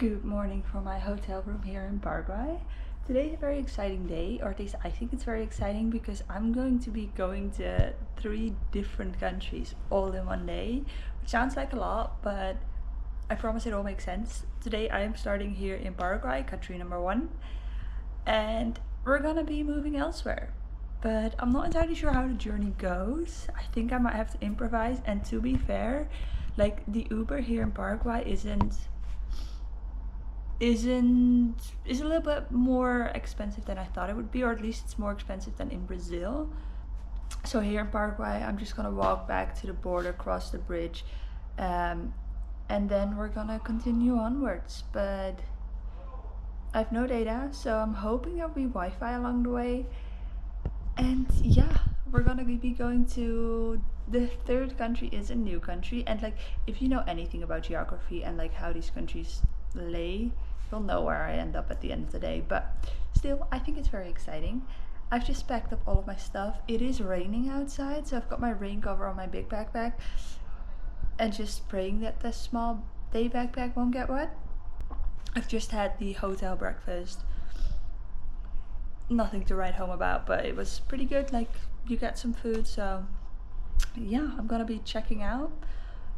Good morning from my hotel room here in Paraguay. Today is a very exciting day, or at least I think it's very exciting because I'm going to be going to 3 different countries all in one day, which sounds like a lot, but I promise it all makes sense. Today I am starting here in Paraguay, country number 1, and we're gonna be moving elsewhere. But I'm not entirely sure how the journey goes. I think I might have to improvise, and to be fair, like the Uber here in Paraguay is a little bit more expensive than I thought it would be, or at least it's more expensive than in Brazil. So here in Paraguay I'm just gonna walk back to the border, cross the bridge, and then we're gonna continue onwards. But I have no data, so I'm hoping there'll be Wi-Fi along the way. And yeah, we're gonna be going to the 3rd country. Is a new country, and like if you know anything about geography and like how these countries lay, you'll know where I end up at the end of the day. But still, I think it's very exciting. I've just packed up all of my stuff. It is raining outside, so I've got my rain cover on my big backpack and just praying that the small day backpack won't get wet. I've just had the hotel breakfast. Nothing to write home about, but it was pretty good. Like, you get some food, so yeah, I'm gonna be checking out.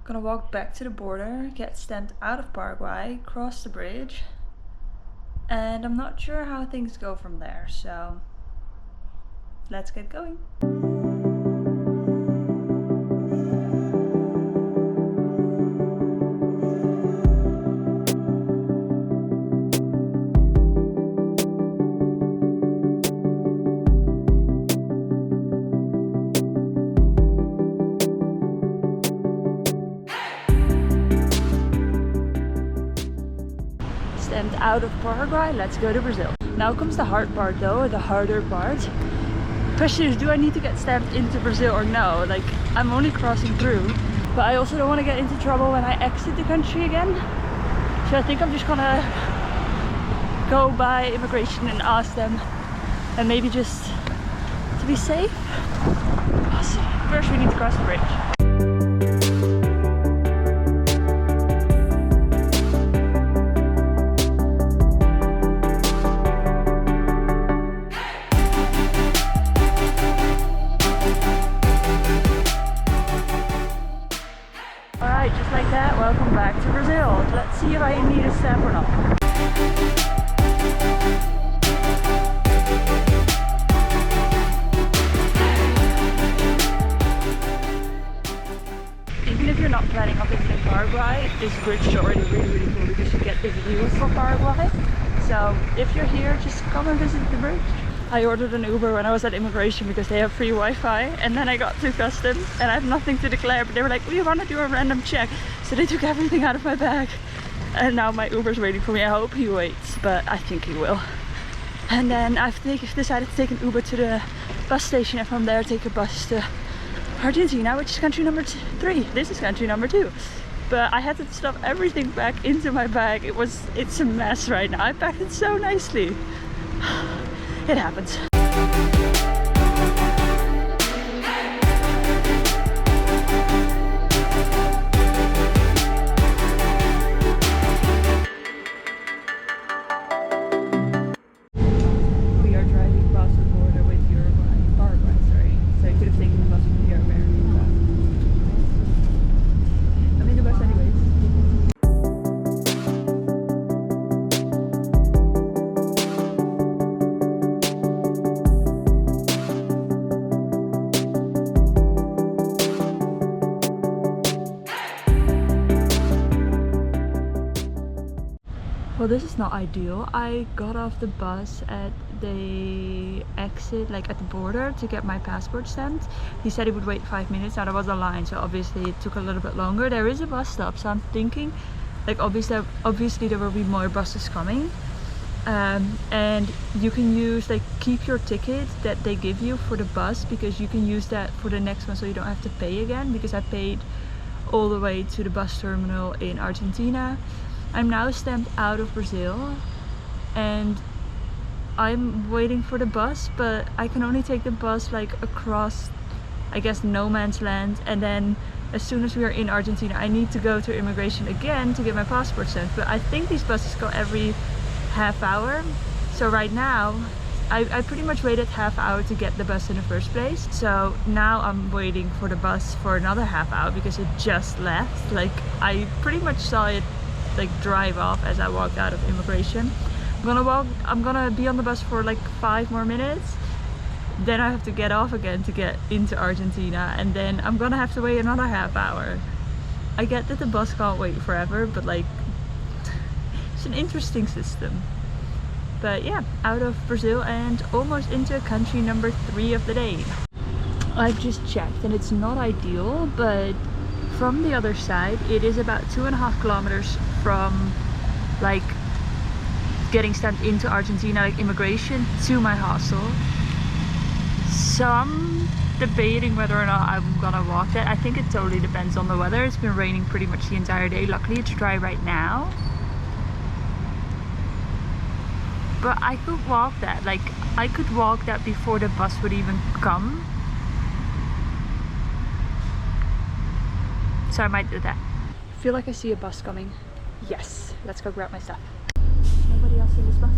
Gonna walk back to the border, get stamped out of Paraguay, cross the bridge, and I'm not sure how things go from there, so let's get going. Stamped out of Paraguay, let's go to Brazil. Now comes the hard part though, or the harder part. Question is, do I need to get stamped into Brazil or no? Like, I'm only crossing through, but I also don't want to get into trouble when I exit the country again. So I think I'm just gonna go by immigration and ask them, and maybe just to be safe. We'll see. First we need to cross the bridge. Just like that, welcome back to Brazil. Let's see if I need a stamp or not. Even if you're not planning on visiting Paraguay, this bridge is already really cool because you get the view for Paraguay. So if you're here, just come and visit the bridge. I ordered an Uber when I was at immigration because they have free Wi-Fi, and then I got to customs and I have nothing to declare, but they were like, we want to do a random check, so they took everything out of my bag, and now my Uber's waiting for me. I hope he waits, but I think he will. And then I've decided to take an Uber to the bus station, and from there take a bus to Argentina, which is country number 3. This is country number 2. But I had to stuff everything back into my bag. It's a mess right now. I packed it so nicely. It happens. We are driving across the border with Paraguay, sorry. So I could have taken the bus from here, American bus. I'm in the bus anyways. Well, this is not ideal. I got off the bus at the exit, like at the border, to get my passport stamped. He said he would wait 5 minutes. Now there was a line, so obviously it took a little bit longer. There is a bus stop, so I'm thinking, like, obviously there will be more buses coming. And you can use, like, keep your ticket that they give you for the bus, because you can use that for the next one, so you don't have to pay again, because I paid all the way to the bus terminal in Argentina. I'm now stamped out of Brazil and I'm waiting for the bus, but I can only take the bus like across, I guess, no man's land, and then as soon as we are in Argentina, I need to go to immigration again to get my passport sent. But I think these buses go every half hour. So right now, I pretty much waited half hour to get the bus in the first place. So now I'm waiting for the bus for another half hour because it just left. Like, I pretty much saw it like drive off as I walked out of immigration. I'm gonna be on the bus for like 5 more minutes. Then I have to get off again to get into Argentina, and then I'm gonna have to wait another half hour. I get that the bus can't wait forever, but like, it's an interesting system. But yeah, out of Brazil and almost into country number 3 of the day. I've just checked and it's not ideal, but from the other side it is about 2.5 kilometers from like getting sent into Argentina, like immigration, to my hostel. So I'm debating whether or not I'm gonna walk that. I think it totally depends on the weather. It's been raining pretty much the entire day. Luckily it's dry right now. But I could walk that. Like, I could walk that before the bus would even come. So I might do that. I feel like I see a bus coming. Yes, let's go grab my stuff. Nobody else in this bus?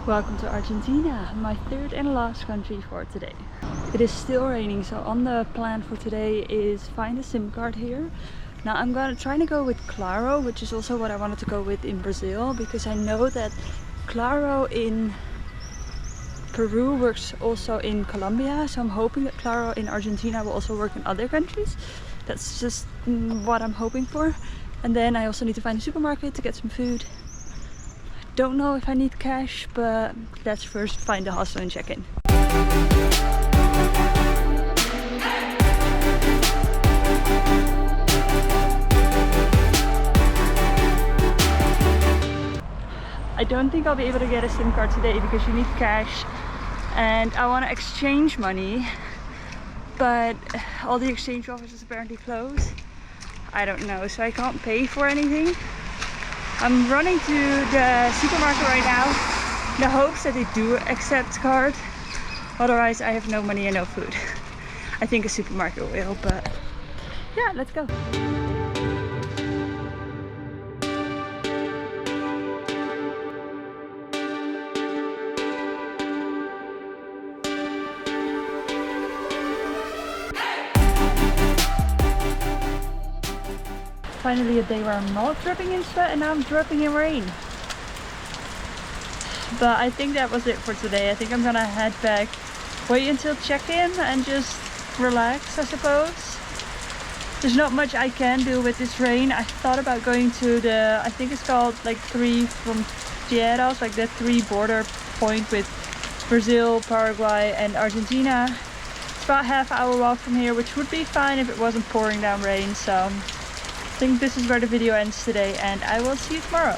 Welcome to Argentina, my 3rd and last country for today. It is still raining, so on the plan for today is find a SIM card here. Now I'm trying to go with Claro, which is also what I wanted to go with in Brazil, because I know that Claro in Peru works also in Colombia, so I'm hoping that Claro in Argentina will also work in other countries. That's just what I'm hoping for. And then I also need to find a supermarket to get some food. Don't know if I need cash, but let's first find the hostel and check in. I don't think I'll be able to get a SIM card today because you need cash and I want to exchange money, but all the exchange offices apparently closed. I don't know, so I can't pay for anything. I'm running to the supermarket right now in the hopes that they do accept card. Otherwise I have no money and no food. I think a supermarket will, but yeah, let's go. Finally a day where I'm not dripping in sweat and now I'm dripping in rain. But I think that was it for today. I think I'm gonna head back, wait until check-in and just relax, I suppose. There's not much I can do with this rain. I thought about going to the, I think it's called like 3 fronteiras, like the 3 border point with Brazil, Paraguay and Argentina. It's about half hour walk from here, which would be fine if it wasn't pouring down rain. So I think this is where the video ends today and I will see you tomorrow.